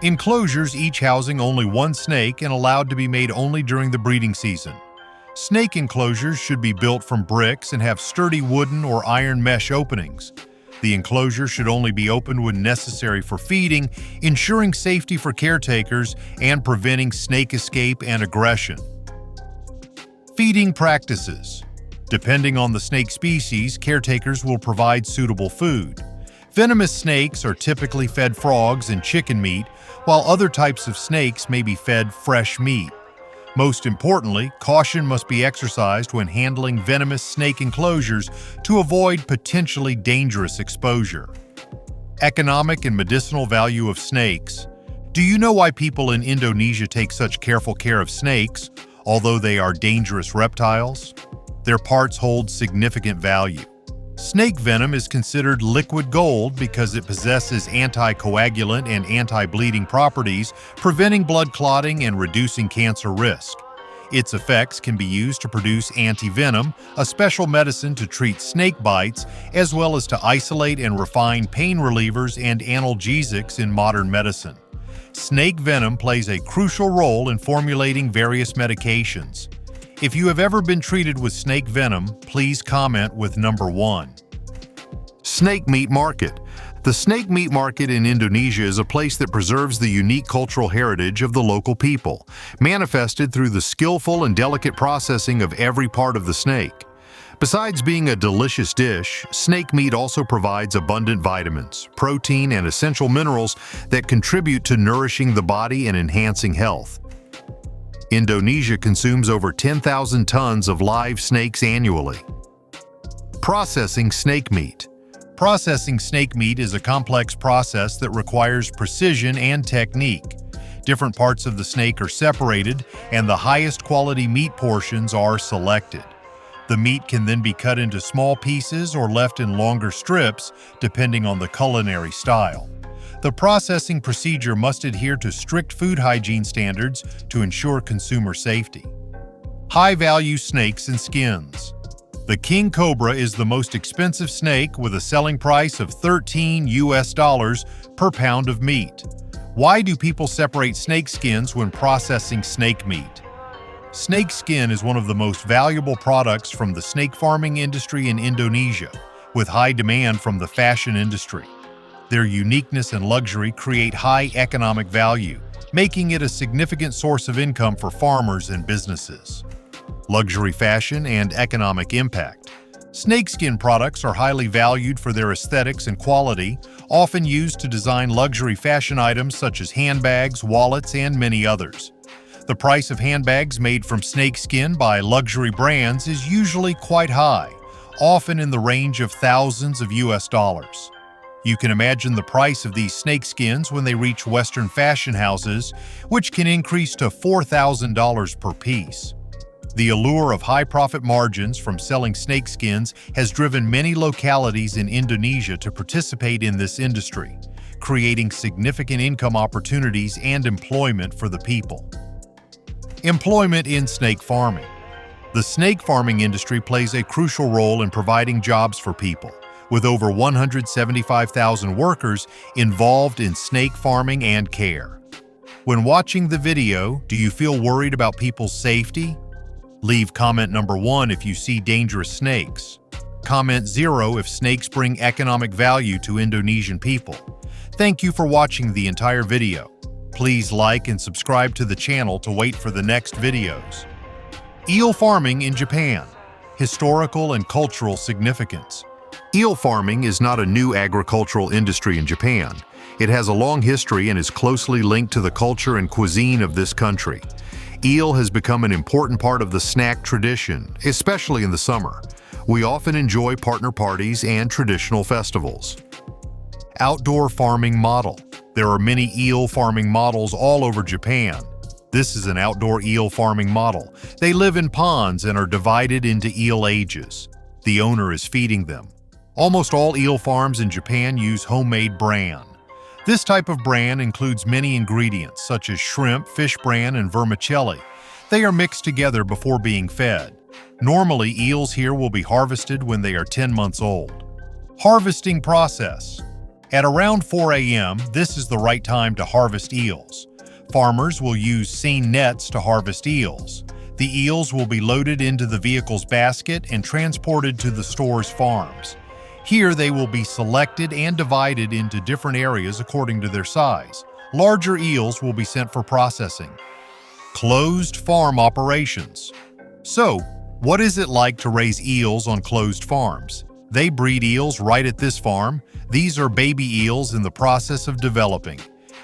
Enclosures each housing only one snake and allowed to be made only during the breeding season. Snake enclosures should be built from bricks and have sturdy wooden or iron mesh openings. The enclosure should only be opened when necessary for feeding, ensuring safety for caretakers and preventing snake escape and aggression. Feeding practices. Depending on the snake species, caretakers will provide suitable food. Venomous snakes are typically fed frogs and chicken meat, while other types of snakes may be fed fresh meat. Most importantly, caution must be exercised when handling venomous snake enclosures to avoid potentially dangerous exposure. Economic and medicinal value of snakes. Do you know why people in Indonesia take such careful care of snakes, although they are dangerous reptiles? Their parts hold significant value. Snake venom is considered liquid gold because it possesses anticoagulant and anti-bleeding properties, preventing blood clotting and reducing cancer risk. Its effects can be used to produce antivenom, a special medicine to treat snake bites, as well as to isolate and refine pain relievers and analgesics in modern medicine. Snake venom plays a crucial role in formulating various medications. If you have ever been treated with snake venom, please comment with number 1. Snake meat market. The snake meat market in Indonesia is a place that preserves the unique cultural heritage of the local people, manifested through the skillful and delicate processing of every part of the snake. Besides being a delicious dish, snake meat also provides abundant vitamins, protein, and essential minerals that contribute to nourishing the body and enhancing health. Indonesia consumes over 10,000 tons of live snakes annually. Processing snake meat. Processing snake meat is a complex process that requires precision and technique. Different parts of the snake are separated, and the highest quality meat portions are selected. The meat can then be cut into small pieces or left in longer strips, depending on the culinary style. The processing procedure must adhere to strict food hygiene standards to ensure consumer safety. High-value snakes and skins. The king cobra is the most expensive snake with a selling price of $13 per pound of meat. Why do people separate snake skins when processing snake meat? Snake skin is one of the most valuable products from the snake farming industry in Indonesia, with high demand from the fashion industry. Their uniqueness and luxury create high economic value, making it a significant source of income for farmers and businesses. Luxury fashion and economic impact. Snakeskin products are highly valued for their aesthetics and quality, often used to design luxury fashion items such as handbags, wallets, and many others. The price of handbags made from snakeskin by luxury brands is usually quite high, often in the range of thousands of US dollars. You can imagine the price of these snakeskins when they reach Western fashion houses, which can increase to $4,000 per piece. The allure of high profit margins from selling snakeskins has driven many localities in Indonesia to participate in this industry, creating significant income opportunities and employment for the people. Employment in snake farming. The snake farming industry plays a crucial role in providing jobs for people, with over 175,000 workers involved in snake farming and care. When watching the video, do you feel worried about people's safety? Leave comment number 1 if you see dangerous snakes. Comment 0 if snakes bring economic value to Indonesian people. Thank you for watching the entire video. Please like and subscribe to the channel to wait for the next videos. Eel farming in Japan. Historical and cultural significance. Eel farming is not a new agricultural industry in Japan. It has a long history and is closely linked to the culture and cuisine of this country. Eel has become an important part of the snack tradition, especially in the summer. We often enjoy partner parties and traditional festivals. Outdoor farming model. There are many eel farming models all over Japan. This is an outdoor eel farming model. They live in ponds and are divided into eel ages. The owner is feeding them. Almost all eel farms in Japan use homemade bran. This type of bran includes many ingredients such as shrimp, fish bran, and vermicelli. They are mixed together before being fed. Normally, eels here will be harvested when they are 10 months old. Harvesting process. At around 4 a.m., this is the right time to harvest eels. Farmers will use seine nets to harvest eels. The eels will be loaded into the vehicle's basket and transported to the store's farms. Here they will be selected and divided into different areas according to their size. Larger eels will be sent for processing. Closed farm operations. So, what is it like to raise eels on closed farms? They breed eels right at this farm. These are baby eels in the process of developing.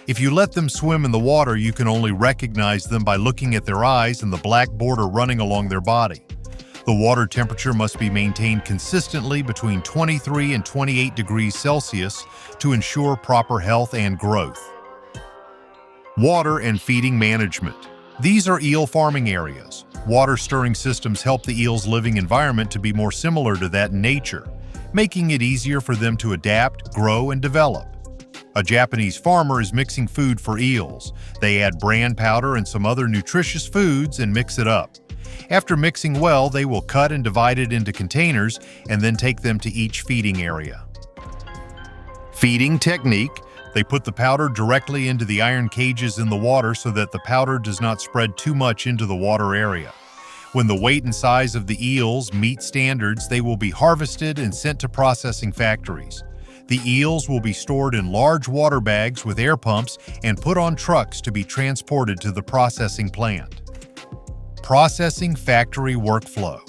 If you let them swim in the water, you can only recognize them by looking at their eyes and the black border running along their body. The water temperature must be maintained consistently between 23 and 28 degrees Celsius to ensure proper health and growth. Water and feeding management. These are eel farming areas. Water stirring systems help the eel's living environment to be more similar to that in nature, making it easier for them to adapt, grow, and develop. A Japanese farmer is mixing food for eels. They add bran powder and some other nutritious foods and mix it up. After mixing well, they will cut and divide it into containers and then take them to each feeding area. Feeding technique. They put the powder directly into the iron cages in the water so that the powder does not spread too much into the water area. When the weight and size of the eels meet standards, they will be harvested and sent to processing factories. The eels will be stored in large water bags with air pumps and put on trucks to be transported to the processing plant. Processing factory workflow.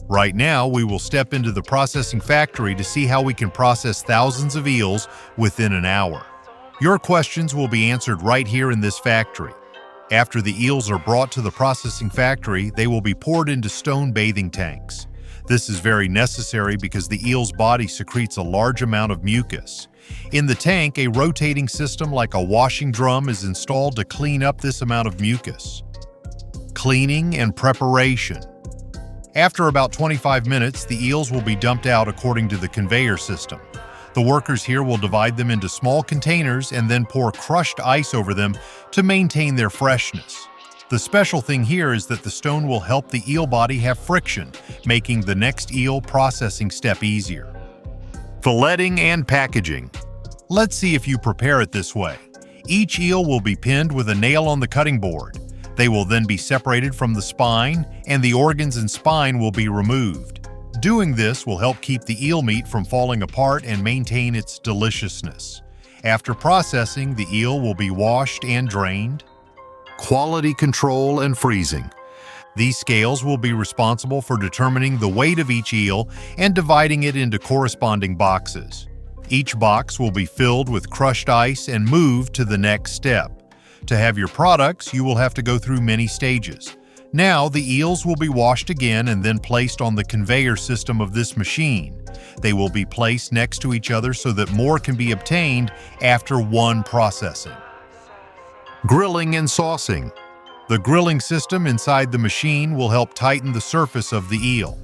Right now, we will step into the processing factory to see how we can process thousands of eels within an hour. Your questions will be answered right here in this factory. After the eels are brought to the processing factory, they will be poured into stone bathing tanks. This is very necessary because the eel's body secretes a large amount of mucus. In the tank, a rotating system like a washing drum is installed to clean up this amount of mucus. Cleaning and preparation. After about 25 minutes, the eels will be dumped out according to the conveyor system. The workers here will divide them into small containers and then pour crushed ice over them to maintain their freshness. The special thing here is that the stone will help the eel body have friction, making the next eel processing step easier. Filleting and packaging. Let's see if you prepare it this way. Each eel will be pinned with a nail on the cutting board. They will then be separated from the spine, and the organs and spine will be removed. Doing this will help keep the eel meat from falling apart and maintain its deliciousness. After processing, the eel will be washed and drained. Quality control and freezing. These scales will be responsible for determining the weight of each eel and dividing it into corresponding boxes. Each box will be filled with crushed ice and moved to the next step. To have your products, you will have to go through many stages. Now, the eels will be washed again and then placed on the conveyor system of this machine. They will be placed next to each other so that more can be obtained after one processing. Grilling and saucing. The grilling system inside the machine will help tighten the surface of the eel.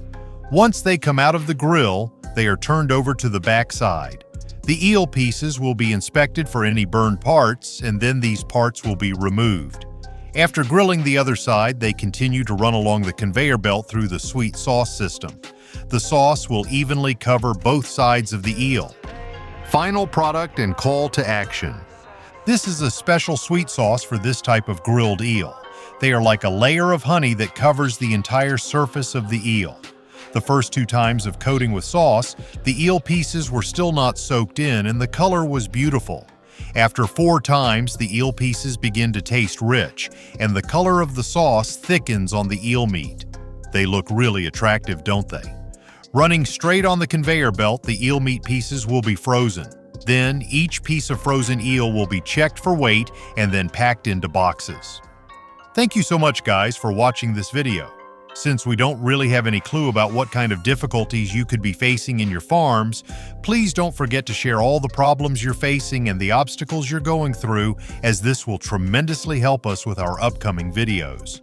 Once they come out of the grill, they are turned over to the back side. The eel pieces will be inspected for any burned parts, and then these parts will be removed. After grilling the other side, they continue to run along the conveyor belt through the sweet sauce system. The sauce will evenly cover both sides of the eel. Final product and call to action. This is a special sweet sauce for this type of grilled eel. They are like a layer of honey that covers the entire surface of the eel. The first 2 times of coating with sauce, the eel pieces were still not soaked in and the color was beautiful. After 4 times, the eel pieces begin to taste rich, and the color of the sauce thickens on the eel meat. They look really attractive, don't they? Running straight on the conveyor belt, the eel meat pieces will be frozen. Then, each piece of frozen eel will be checked for weight and then packed into boxes. Thank you so much, guys, for watching this video. Since we don't really have any clue about what kind of difficulties you could be facing in your farms, please don't forget to share all the problems you're facing and the obstacles you're going through, as this will tremendously help us with our upcoming videos.